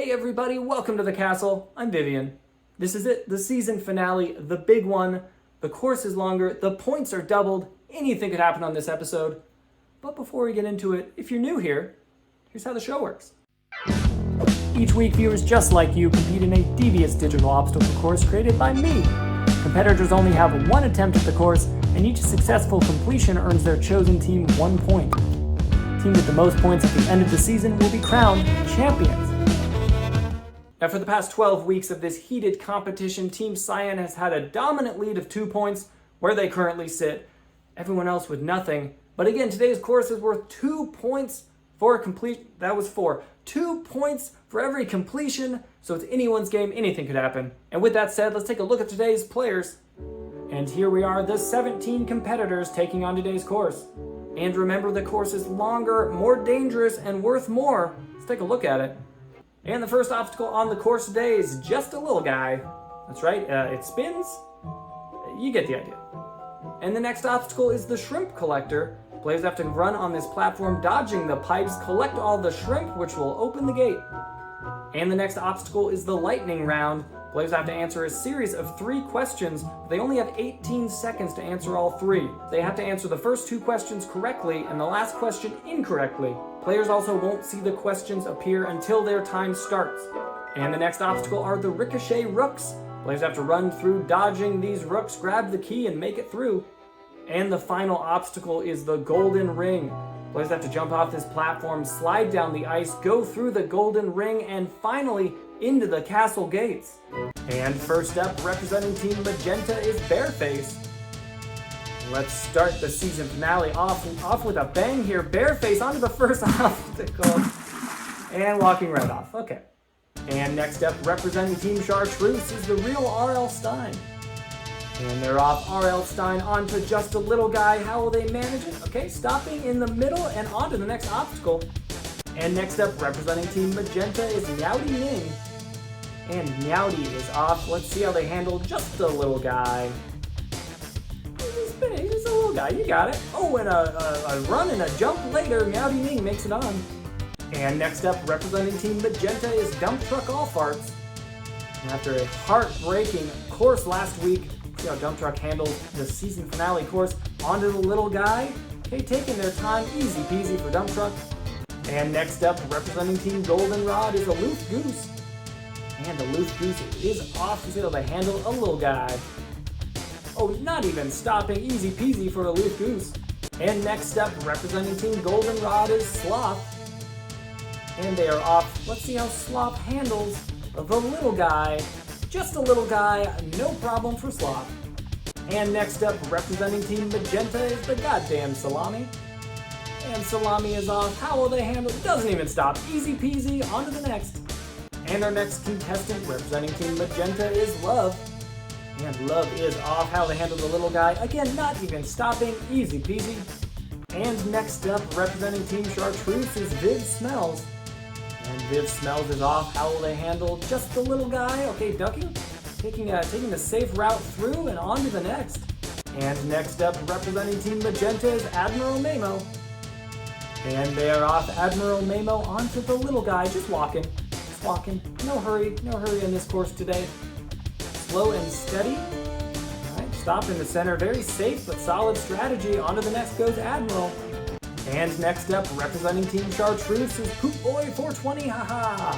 Hey everybody, welcome to the castle. I'm Vyvian. This is it, the season finale, the big one. The course is longer, the points are doubled, anything could happen on this episode. But before we get into it, if you're new here, here's how the show works. Each week, viewers just like you compete in a devious digital obstacle course created by me. Competitors only have one attempt at the course, and each successful completion earns their chosen team 1 point. The team with the most points at the end of the season will be crowned champions. Now, for the past 12 weeks of this heated competition, Team Cyan has had a dominant lead of 2 points, where they currently sit. Everyone else with nothing. But again, today's course is worth 2 points for a complete. That was 4. 2 points for every completion, so it's anyone's game, anything could happen. And with that said, let's take a look at today's players. And here we are, the 17 competitors taking on today's course. And remember, the course is longer, more dangerous, and worth more. Let's take a look at it. And the first obstacle on the course today is just a little guy. That's right, it spins. You get the idea. And the next obstacle is the shrimp collector. Players have to run on this platform, dodging the pipes, collect all the shrimp, which will open the gate. And the next obstacle is the lightning round. Players have to answer a series of 3 questions. They only have 18 seconds to answer all 3. They have to answer the first 2 questions correctly and the last question incorrectly. Players also won't see the questions appear until their time starts. And the next obstacle are the ricochet rooks. Players have to run through dodging these rooks, grab the key, and make it through. And the final obstacle is the golden ring. Players have to jump off this platform, slide down the ice, go through the golden ring, and finally into the castle gates. And first up, representing Team Magenta, is Bearface. Let's start the season finale off with a bang here. Bearface onto the first obstacle and walking right off. Okay. And next up, representing Team Chartreuse, is TheRealRL Stine. And they're off. RL Stine onto just a little guy. How will they manage it? Okay, stopping in the middle and onto the next obstacle. And next up, representing Team Magenta, is Meowdy Ning. And Meowdy is off. Let's see how they handle just a little guy. He's just a little guy, you got it. Oh, and a run and a jump later, Meowdy Ning makes it on. And next up, representing Team Magenta, is DumptruckAllFarts. And after a heartbreaking course last week, see how Dump Truck handled the season finale course, onto the little guy. Okay, taking their time, easy peasy for Dump Truck. And next up, representing Team Goldenrod, is Aloof Goose. And Aloof Goose is off to see how they handle a little guy. Oh, not even stopping, easy peasy for Aloof Goose. And next up, representing Team Goldenrod, is Sloth. And they are off. Let's see how Sloth handles the little guy. Just a little guy, no problem for Sloth. And next up, representing Team Magenta, is the goddamn Salami. And Salami is off. How will they handle it? Doesn't even stop. Easy peasy, on to the next. And our next contestant, representing Team Magenta, is Love. And Love is off. How they handle the little guy. Again, not even stopping. Easy peasy. And next up, representing Team Chartreuse, is Viv Smells. And Viv Smells is off. How will they handle just the little guy? Okay, ducking. Taking the safe route through and on to the next. And next up, representing Team Magenta, is Admiral Mamo. And they are off. Admiral Mamo onto the little guy. Just walking. Just walking. No hurry in this course today. Slow and steady. Alright, stop in the center. Very safe but solid strategy. On to the next goes Admiral. And next up, representing Team Chartreuse, is Poop Boy 420, haha.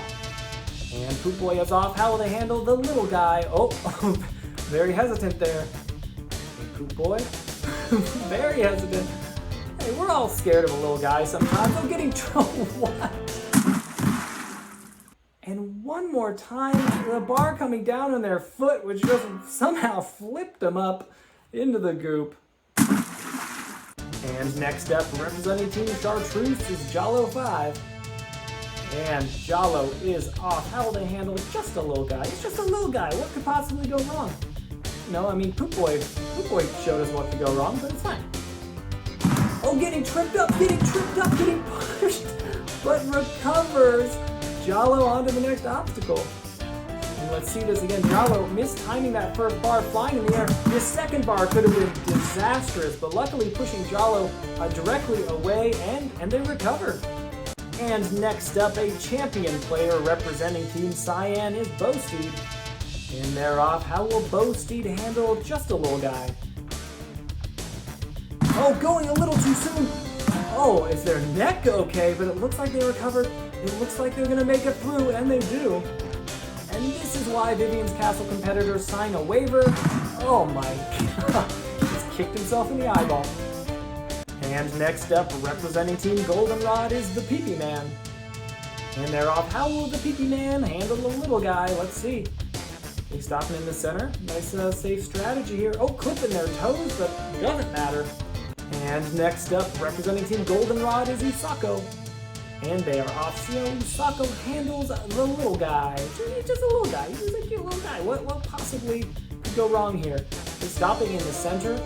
And Poop Boy is off. How will they handle the little guy? Oh, very hesitant there. Hey, Poop Boy. Very hesitant. Hey, we're all scared of a little guy sometimes. I'm getting what? And one more time, the bar coming down on their foot, which just somehow flipped them up into the goop. And next up, representing Team Chartreuse, is Jalo 5. And Jalo is off. How will they handle just a little guy? It's just a little guy. What could possibly go wrong? No, I mean, Poop Boy showed us what could go wrong, but it's fine. Oh, getting tripped up, getting pushed, but recovers. Jalo onto the next obstacle. And let's see this again. Jalo mistiming that first bar, flying in the air. This second bar could have been disastrous, but luckily pushing Jalo directly away, and they recover. And next up, a champion player representing Team Cyan is Bowsteed. And they're off. How will Bowsteed handle just a little guy? Oh, going a little too soon. Oh, is their neck okay? But it looks like they recovered. It looks like they're gonna make it through, and they do. And this is why Vyvian's castle competitors sign a waiver. Oh my god. He's kicked himself in the eyeball. And next up, representing Team Goldenrod is the Peepee Man. And they're off. How will the Peepee Man handle the little guy? Let's see. They stop him in the center. Nice safe strategy here. Oh, clipping their toes, but doesn't matter. And next up, representing Team Goldenrod is Usako. And they are off. See how Usako handles the little guy. Just a little guy. He's a cute little guy. What possibly could go wrong here? They're stopping in the center.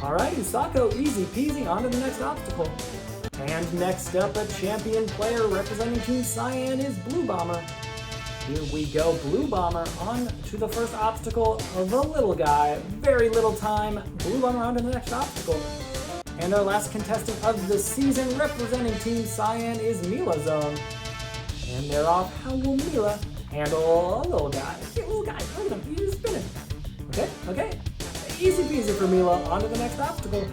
Alright, Usako, easy peasy, on to the next obstacle. And next up, a champion player representing Team Cyan is Bluebomber. Here we go, Bluebomber on to the first obstacle of the little guy. Very little time. Bluebomber on to the next obstacle. And our last contestant of the season representing Team Cyan is Milazzone. And they're off. How will Mila handle a little guy? Cute little guy. Look at him. He's spinning. Okay. Easy peasy for Mila. On to the next obstacle.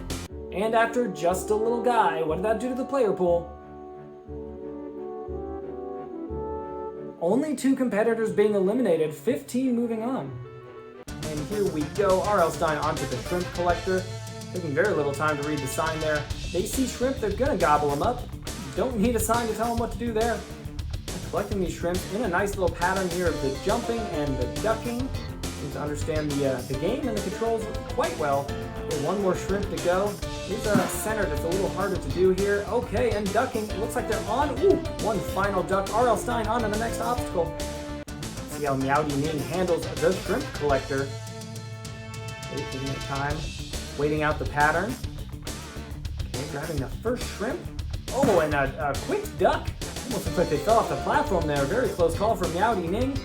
And after just a little guy, what did that do to the player pool? Only 2 competitors being eliminated, 15 moving on. And here we go, RL Stine onto the shrimp collector. Taking very little time to read the sign there. They see shrimp, they're gonna gobble them up. Don't need a sign to tell them what to do there. They're collecting these shrimp in a nice little pattern here of the jumping and the ducking. Seem to understand the game and the controls quite well. Okay, 1 more shrimp to go. Here's a center that's a little harder to do here. Okay, and ducking. It looks like they're on. Ooh, 1 final duck. RL Stine on to the next obstacle. See how Meowdy Ning handles the shrimp collector. Okay, taking their time. Waiting out the pattern. Okay, grabbing the first shrimp. Oh, and a quick duck. Almost looks like they fell off the platform there. Very close call from Meowdy Ning.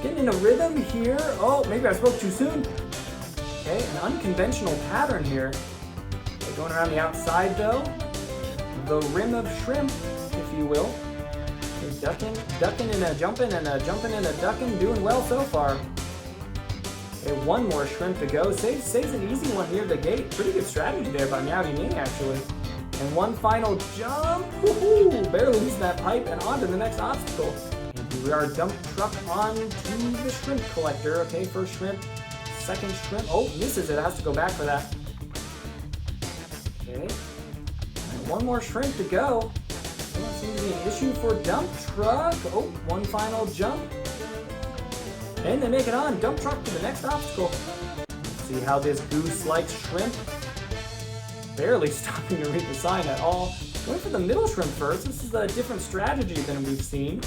Getting in a rhythm here. Oh, maybe I spoke too soon. Okay, an unconventional pattern here. Okay, going around the outside though. The rim of shrimp, if you will. Okay, ducking and a jumping and a jumping and a ducking. Doing well so far. Okay, 1 more shrimp to go. Saves an easy one near the gate. Pretty good strategy there by Meowdy Ning, actually. And 1 final jump. Woohoo! Barely losing that pipe and on to the next obstacle. And here we are, dump truck on to the shrimp collector. Okay, first shrimp, second shrimp. Oh, misses it. Has to go back for that. Okay. And 1 more shrimp to go. Doesn't seem to be an issue for dump truck. Oh, 1 final jump. And they make it on. Dump truck to the next obstacle. Let's see how this goose likes shrimp. Barely stopping to read the sign at all. Going for the middle shrimp first. This is a different strategy than we've seen.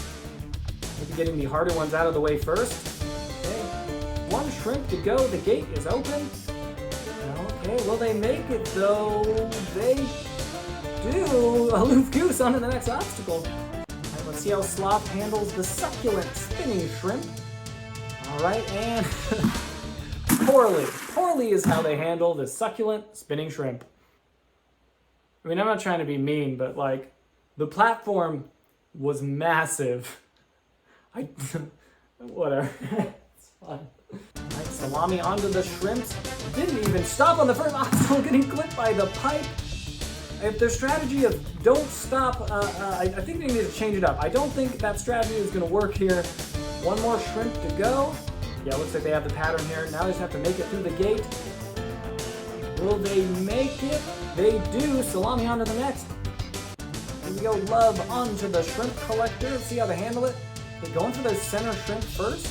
Maybe getting the harder ones out of the way first. Okay. 1 shrimp to go. The gate is open. Okay, will they make it though? They do. Aloof Goose on to the next obstacle. Alright, let's see how Sloth handles the succulent spinning shrimp. Alright, and poorly. Poorly is how they handle the succulent spinning shrimp. I mean, I'm not trying to be mean, but like, the platform was massive. Whatever. It's fine. Alright, salami onto the shrimps. Didn't even stop on the first obstacle, getting clipped by the pipe. If their strategy of don't stop, I think they need to change it up. I don't think that strategy is going to work here. 1 more shrimp to go. Yeah, looks like they have the pattern here. Now they just have to make it through the gate. Will they make it? They do. Salami on to the next. Here we go. Love onto the shrimp collector. Let's see how they handle it. They're going for their center shrimp first.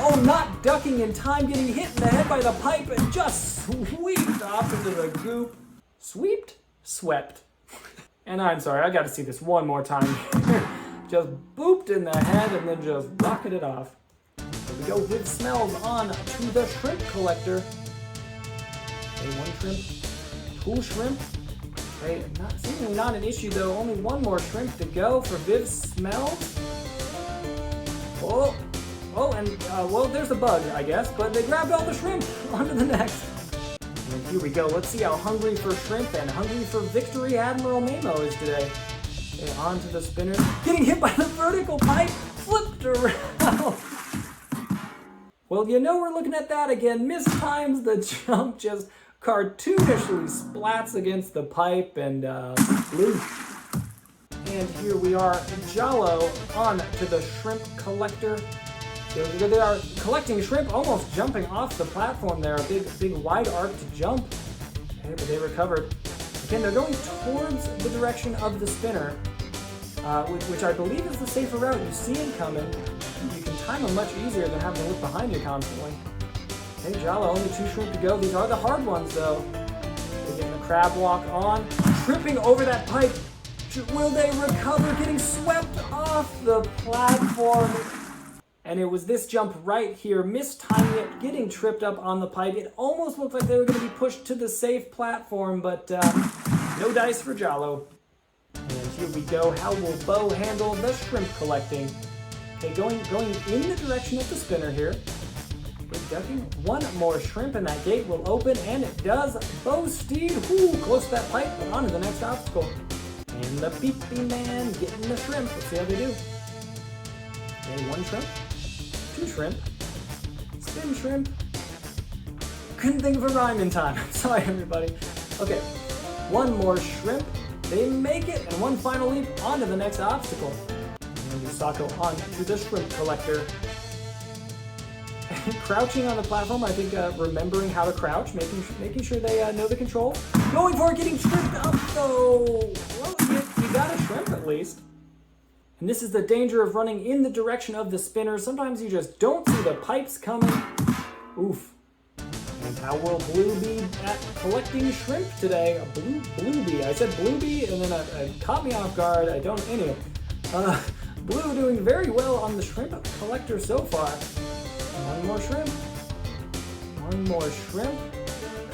Oh, not ducking in time. Getting hit in the head by the pipe and just sweeped off into the goop. Sweeped? Swept. And I'm sorry. I got to see this 1 more time. Just booped in the head and then just rocketed off. Here we go with smells on to the shrimp collector. Okay, 1 shrimp, 2 shrimp. Okay, seemingly not an issue though. Only 1 more shrimp to go for Viv smells. Oh, and well, there's a bug, I guess, but they grabbed all the shrimp. On to the next. And here we go. Let's see how hungry for shrimp and hungry for victory Admiral Mamo is today. Okay, onto the spinner. Getting hit by the vertical pipe. Flipped around. Well, you know we're looking at that again. Mistimes the jump, just cartoonishly splats against the pipe and blue. And here we are, Jalo on to the shrimp collector. They are collecting shrimp, almost jumping off the platform there. A big wide arc to jump. Okay, but they recovered. Again, they're going towards the direction of the spinner, which I believe is the safer route. You see him coming. You can time them much easier than having to look behind you constantly. Hey, Jalo, only 2 shrimp to go. These are the hard ones, though. They're getting the crab walk on, tripping over that pipe. Will they recover? Getting swept off the platform. And it was this jump right here, mistiming it, getting tripped up on the pipe. It almost looked like they were going to be pushed to the safe platform, but no dice for Jalo. And here we go. How will Bo handle the shrimp collecting? Okay, going in the direction of the spinner here. Ducking. 1 more shrimp and that gate will open, and it does. Bo Steed, close to that pipe, but on to the next obstacle. And the Peepee Man getting the shrimp. Let's see how they do. Okay, 1 shrimp, 2 shrimp, spin shrimp. Couldn't think of a rhyme in time. Sorry, everybody. Okay, 1 more shrimp. They make it, and 1 final leap onto the next obstacle. And Yusako on to the shrimp collector. Crouching on the platform, I think remembering how to crouch, making sure they know the control. Going for it, getting tripped up though. Well, you got a shrimp at least. And this is the danger of running in the direction of the spinner. Sometimes you just don't see the pipes coming. Oof. And how will Blue be at collecting shrimp today? Blue bee. I said Blue bee, and then it caught me off guard. Anyway. Blue doing very well on the shrimp collector so far. 1 more shrimp. 1 more shrimp.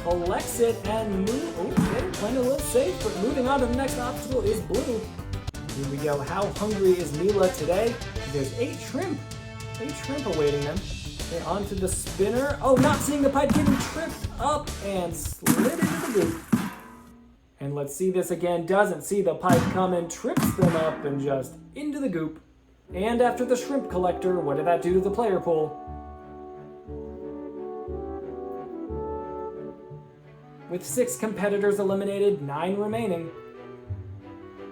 Collects it and move. Okay, playing a little safe, but moving on to the next obstacle is Blue. Here we go. How hungry is Mila today? There's 8 shrimp. 8 shrimp awaiting them. Okay, onto the spinner. Oh, not seeing the pipe, getting tripped up and slid into the goop. And let's see this again. Doesn't see the pipe coming, trips them up and just into the goop. And after the shrimp collector, what did that do to the player pool? With 6 competitors eliminated, 9 remaining.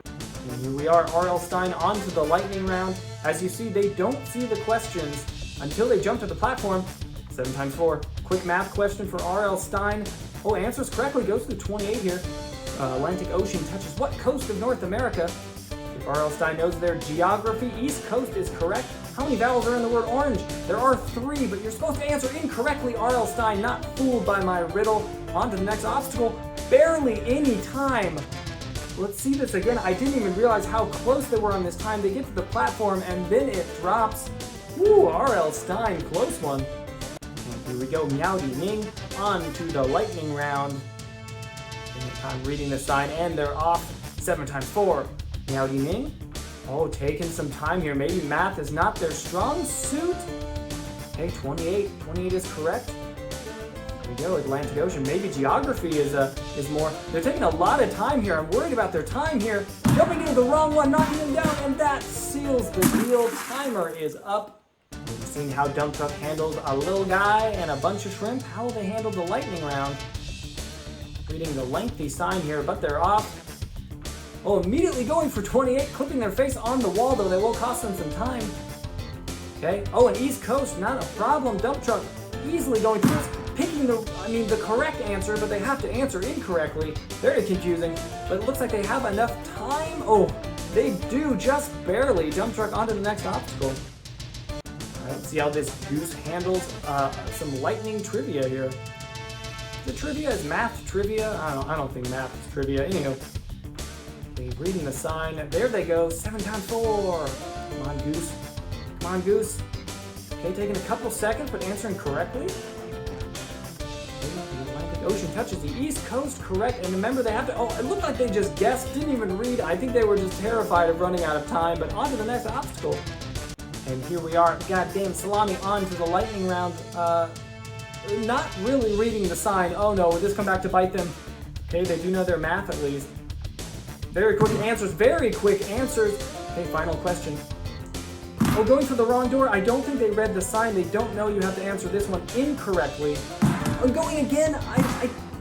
And here we are, RL Stine onto the lightning round. As you see, they don't see the questions until they jump to the platform. 7 times 4. Quick math question for RL Stine. Oh, answers correctly, goes through 28 here. Atlantic Ocean touches what coast of North America? If RL Stine knows their geography, East Coast is correct. How many vowels are in the word orange? There are 3, but you're supposed to answer incorrectly, RL Stine. Not fooled by my riddle. On to the next obstacle. Barely any time. Let's see this again. I didn't even realize how close they were on this time. They get to the platform and then it drops. Woo, RL Stine, close one. And here we go, Meowdy Ning on to the lightning round. I'm reading the sign and they're off. 7 times 4. Meowdy Ning. Oh, taking some time here. Maybe math is not their strong suit. Okay, 28. 28 is correct. Here we go, Atlantic Ocean. Maybe geography is more. They're taking a lot of time here. I'm worried about their time here. Jumping into the wrong one, knocking them down, and that seals the deal. Timer is up. We've seen how Dump Truck handled a little guy and a bunch of shrimp. How will they handle the lightning round? Reading the lengthy sign here, but they're off. Oh, immediately going for 28, clipping their face on the wall, though they will cost them some time. Okay. Oh, and East Coast, not a problem. Dump Truck easily going through this. Picking the correct answer, but they have to answer incorrectly. Very confusing, but it looks like they have enough time. Oh, they do, just barely. Dump Truck onto the next obstacle. All right, let's see how this goose handles some lightning trivia here. The trivia is math trivia. I don't think math is trivia. Anyway, okay, reading the sign. There they go. 7 times 4. Come on, goose. Come on, goose. Okay, taking a couple seconds, but answering correctly. The Atlantic Ocean touches the East Coast, correct. And remember, they have to. Oh, it looked like they just guessed, didn't even read. I think they were just terrified of running out of time. But on to the next obstacle. And here we are. Goddamn salami on to the lightning round. Not really reading the sign. Oh no, will this come back to bite them? Okay, they do know their math at least. Very quick answers, very quick answers. Okay, final question. Oh, going for the wrong door. I don't think they read the sign. They don't know you have to answer this one incorrectly. Oh, going again.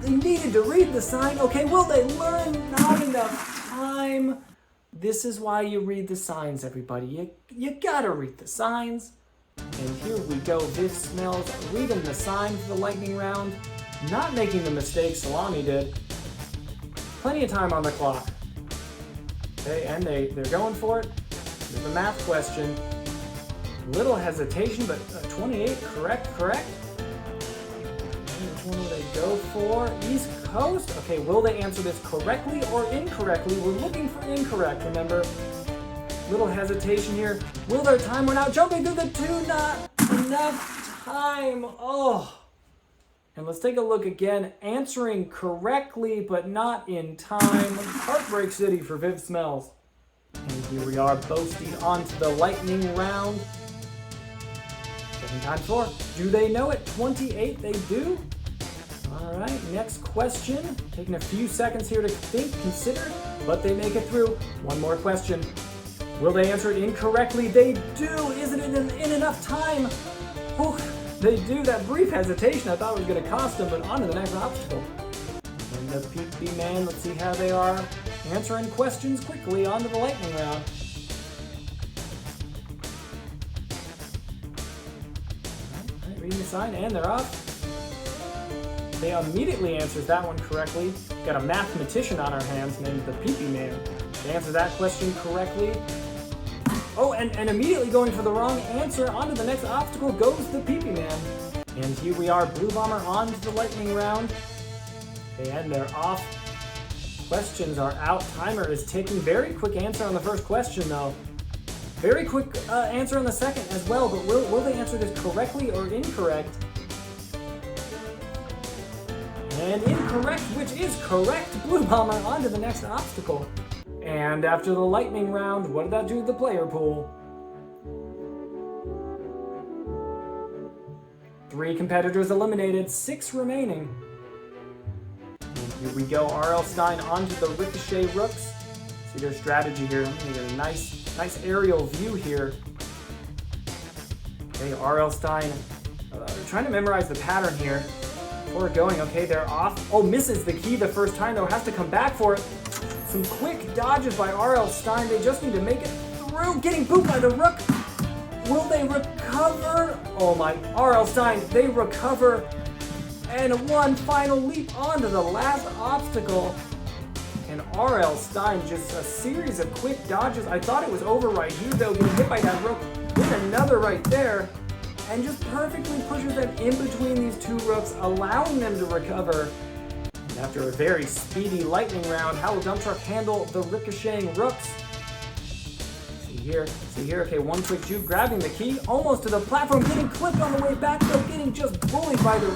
They needed to read the sign. Okay, will they learn? Not enough time. This is why you read the signs, everybody. You gotta read the signs. And here we go. Viv Smells reading the sign for the lightning round. Not making the mistake Salami did. Plenty of time on the clock. Okay, and they're going for it. There's a math question. Little hesitation, but 28, correct. Which one will they go for? East Coast? Okay, will they answer this correctly or incorrectly? We're looking for incorrect, remember? Little hesitation here. Will their time run out? Jumping through the two, not enough time. Oh. And let's take a look again. Answering correctly, but not in time. Heartbreak City for Viv Smells. And here we are, boasting onto the lightning round. 7 times 4. Do they know it? 28, they do. All right, next question. Taking a few seconds here to think, consider, but they make it through. One more question. Will they answer it incorrectly? They do. Isn't it in enough time? Oh, they do. That brief hesitation I thought was going to cost them, but on to the next obstacle. And the Peepee Man, let's see how they are answering questions quickly onto the lightning round. All right, reading the sign, and they're off. They immediately answers that one correctly. Got a mathematician on our hands named the Peepee Man. They answer that question correctly. Oh, and immediately going for the wrong answer. Onto the next obstacle goes the Peepee Man. And here we are, Bluebomber onto the lightning round. Okay, and they're off. Questions are out. Timer is ticking. Very quick answer on the first question, though. Very quick answer on the second as well, but will they answer this correctly or incorrect? And incorrect, which is correct. Bluebomber onto the next obstacle. And after the lightning round, what did that do to the player pool? 3 competitors eliminated, 6 remaining. And here we go, RL Stine onto the Ricochet Rooks. See their strategy here. I'm gonna get a nice aerial view here. Okay, RL Stine trying to memorize the pattern here. Before going, okay, they're off. Oh, misses the key the first time though, has to come back for it. Some quick dodges by RL Stine. They just need to make it through. Getting booped by the Rook. Will they recover? Oh my, RL Stine, they recover. And one final leap onto the last obstacle. And RL Stine, just a series of quick dodges. I thought it was over right here though, getting hit by that Rook. Then another right there. And just perfectly pushes them in between these 2 Rooks, allowing them to recover. And after a very speedy lightning round, how will Dumptruck handle the ricocheting Rooks? See here, okay, one quick juke, grabbing the key, almost to the platform, getting clipped on the way back, though, getting just bullied by the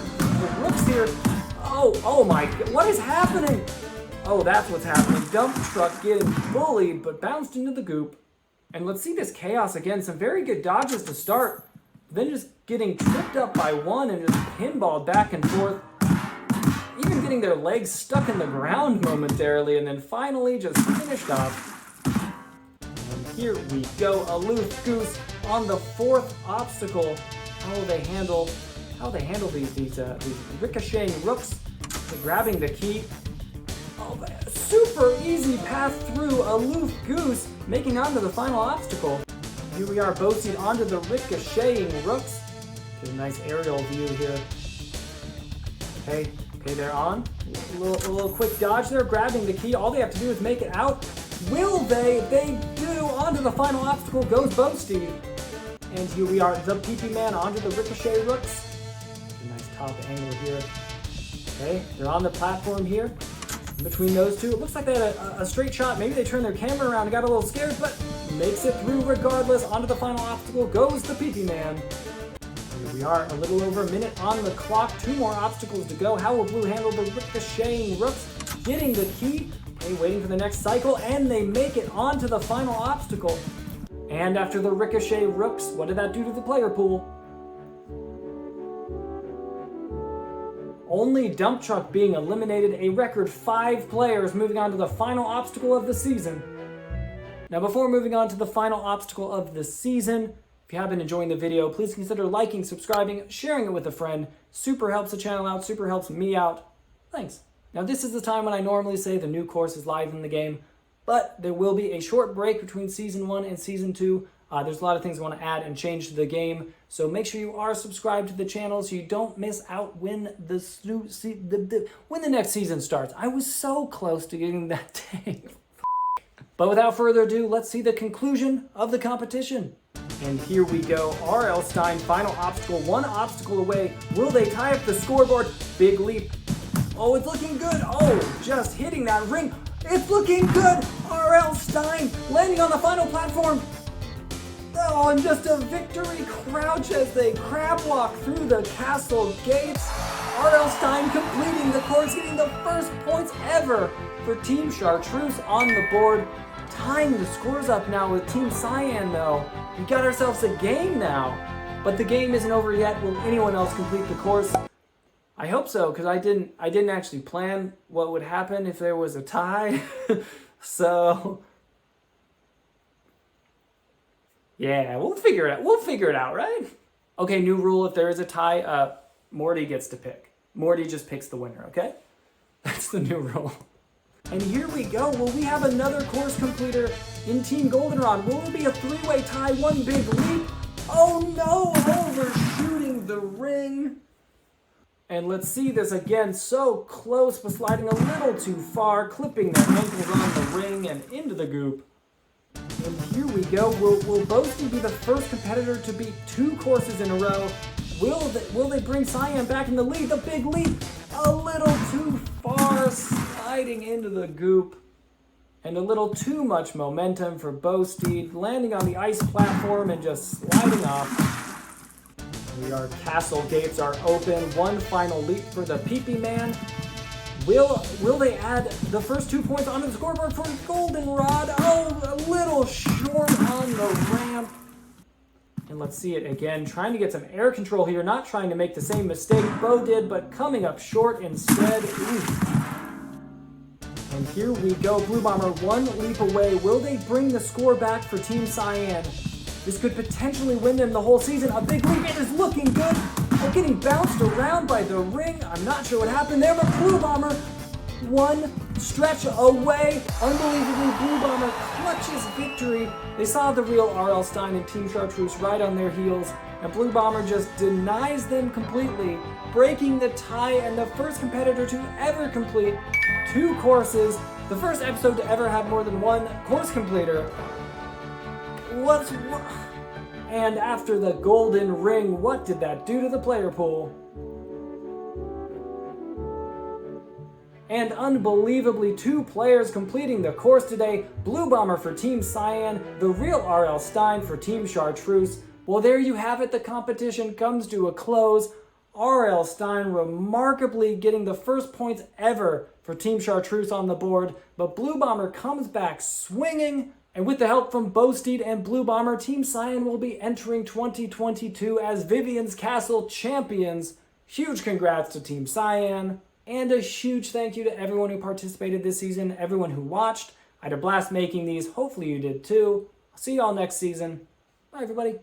Rooks here. Oh my, what is happening? Oh, that's what's happening. Dumptruck getting bullied, but bounced into the goop. And let's see this chaos again, some very good dodges to start. Then just getting tripped up by one and just pinballed back and forth. Even getting their legs stuck in the ground momentarily, and then finally just finished off. And here we go, Aloof Goose on the 4th obstacle. How will they handle these ricocheting Rooks? They're grabbing the key. Oh, super easy path through. Aloof Goose making onto the final obstacle. Here we are, boasting onto the ricocheting Rooks. Get a nice aerial view here. Okay, they're on. A little quick dodge there, grabbing the key. All they have to do is make it out. Will they? They do. Onto the final obstacle goes Boasty. And here we are, the Peepee Man onto the Ricochet Rooks. A nice top angle here. Okay, they're on the platform here. In between those 2, it looks like they had a straight shot. Maybe they turned their camera around and got a little scared, but makes it through regardless. Onto the final obstacle goes the Peepee Man. Here we are, a little over a minute on the clock. 2 more obstacles to go. How will Blue handle the ricocheting Rooks? Getting the key. Okay, waiting for the next cycle, and they make it onto the final obstacle. And after the Ricochet Rooks, what did that do to the player pool? only Dump Truck being eliminated, a record 5 players moving on to the final obstacle of the season. Now before moving on to the final obstacle of the season, if you have been enjoying the video, please consider liking, subscribing, sharing it with a friend. Super helps the channel out, super helps me out. Thanks. Now this is the time when I normally say the new course is live in the game, but there will be a short break between Season 1 and Season 2. There's a lot of things I want to add and change to the game, so make sure you are subscribed to the channel so you don't miss out when when the next season starts. I was so close to getting that day. But without further ado, let's see the conclusion of the competition. And here we go, RL Stine, final obstacle, 1 obstacle away. Will they tie up the scoreboard? Big leap. Oh, it's looking good. Oh, just hitting that ring. It's looking good. RL Stine landing on the final platform. Oh, and just a victory crouch as they crab walk through the castle gates. RL Stine completing the course, getting the first points ever for Team Chartreuse on the board. Tying the scores up now with Team Cyan though. We got ourselves a game now. But the game isn't over yet. Will anyone else complete the course? I hope so, because I didn't actually plan what would happen if there was a tie. So yeah, we'll figure it out. We'll figure it out, right? Okay, new rule, if there is a tie, Morty gets to pick. Morty just picks the winner, okay? That's the new rule. And here we go. Will we have another course completer in Team Goldenrod? Will it be a 3-way tie, 1 big leap? Oh no, overshooting the ring. And let's see this again, so close, but sliding a little too far, clipping their ankles on the ring and into the goop. And here we go. Will Boasty be the first competitor to beat 2 courses in a row? Will they bring Cyan back in the lead? The big leap, a little too far, sliding into the goop. And a little too much momentum for Boasty, landing on the ice platform and just sliding off. Our castle gates are open. 1 final leap for the Peepee Man. Will they add the first 2 points onto the scoreboard for Goldenrod? Oh, a little short on the ramp. And let's see it again. Trying to get some air control here. Not trying to make the same mistake Bo did, but coming up short instead. Ooh. And here we go. Bluebomber 1 leap away. Will they bring the score back for Team Cyan? This could potentially win them the whole season. A big leap. It is looking good. Oh, getting bounced around by the ring. I'm not sure what happened there, but Bluebomber 1 stretch away. Unbelievably, Bluebomber clutches victory. They saw the real RL Stine and Team Chartreuse right on their heels, and Bluebomber just denies them completely, breaking the tie and the first competitor to ever complete 2 courses. The first episode to ever have more than 1 course completer. And after the golden ring, what did that do to the player pool? And unbelievably, 2 players completing the course today. Bluebomber for Team Cyan, TheRealRL Stine for Team Chartreuse. Well, there you have it. The competition comes to a close. RL Stine remarkably getting the first points ever for Team Chartreuse on the board, but Bluebomber comes back swinging. And with the help from Boasty and Bluebomber, Team Cyan will be entering 2022 as Vyvian's Castle champions. Huge congrats to Team Cyan. And a huge thank you to everyone who participated this season, everyone who watched. I had a blast making these. Hopefully you did too. I'll see you all next season. Bye, everybody.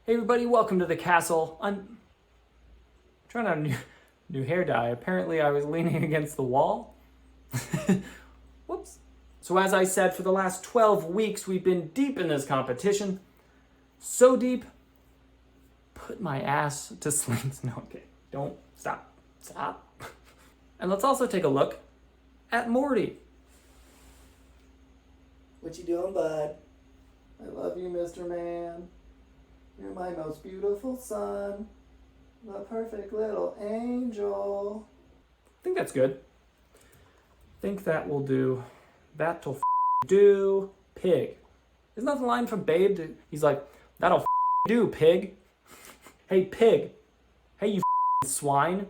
Hey, everybody. Welcome to the castle. I'm trying out a new hair dye. Apparently I was leaning against the wall. Whoops. So as I said, for the last 12 weeks, we've been deep in this competition. So deep, put my ass to sleep. No, okay, don't, stop. And let's also take a look at Morty. What you doing, bud? I love you, Mr. Man. You're my most beautiful son. The perfect little angel. I think that's good. I think that will do. That'll do, pig. Isn't that the line from Babe? He's like, that'll do, pig. Hey, pig. Hey, you swine.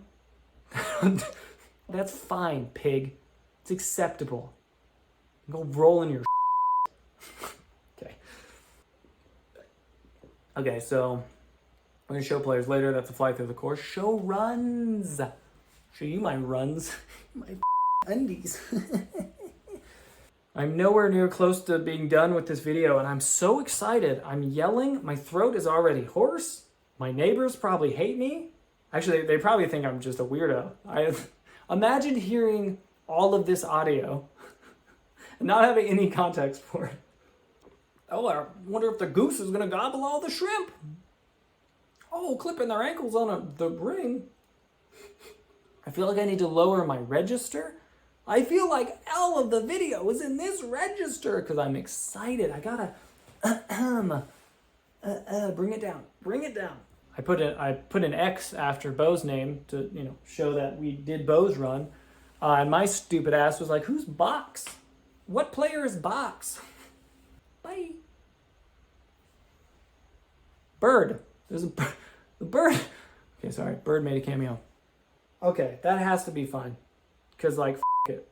That's fine, pig. It's acceptable. Go roll in your Okay, so we're gonna show players later that to fly through the course. Show runs. Show you my runs. My undies. I'm nowhere near close to being done with this video, and I'm so excited. I'm yelling. My throat is already hoarse. My neighbors probably hate me. Actually, they probably think I'm just a weirdo. Imagine hearing all of this audio and not having any context for it. Oh, I wonder if the goose is going to gobble all the shrimp. Oh, clipping their ankles on the ring. I feel like I need to lower my register. I feel like all of the video is in this register because I'm excited. I gotta bring it down. Bring it down. I put an X after Bo's name to show that we did Bo's run, and my stupid ass was like, "Who's Box? What player is Box?" Bye. Bird. There's the bird. Okay, sorry. Bird made a cameo. Okay, that has to be fine. Because, like, it.